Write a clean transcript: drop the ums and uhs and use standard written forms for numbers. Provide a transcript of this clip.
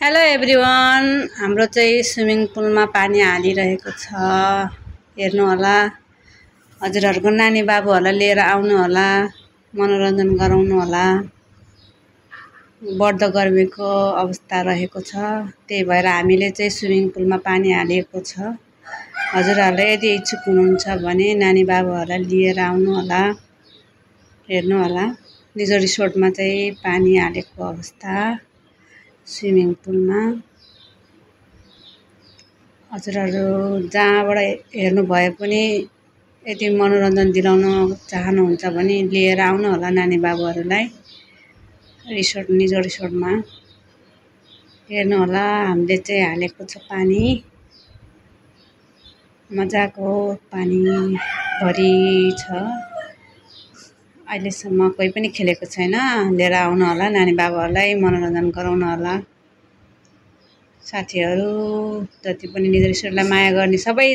Hello everyone, हाम्रो चाहिँ swimming पुलमा पानी हालिरहेको छ। हेर्नु होला, हजुरहरूको नानी बाबुहरूलाई लिएर आउनु होला, मनोरञ्जन गराउनु होला। बढ्दो गर्मीको अवस्था रहेको छ, त्यही भएर हामीले चाहिँ स्विमिङ पुलमा पानी हालेको छ। हजुरहरूले यदि इच्छुक हुनुहुन्छ भने नानी बाबुहरूलाई लिएर आउनु होला। हेर्नु होला, निजो रिसोर्टमा चाहिँ पानी हालेको अवस्था स्विमिङ पुलमा। हजुरहरू जहाँबाट हेर्नु भए पनि यदि मनोरञ्जन दिलाउन चाहनुहुन्छ भने लिएर आउनु होला नानी बाबुहरूलाई निजो रिसोर्टमा। हेर्नु होला, हामीले चाहिँ हालेको छ पानी, मजाको पानी भरि छ। अहिलेसम्म कोही पनि खेलेको छैन, लिएर आउनु होला नानी बाबुहरूलाई, मनोरञ्जन गराउनु होला। साथीहरू जति पनि निजो रिसोर्टलाई माया गर्ने सबै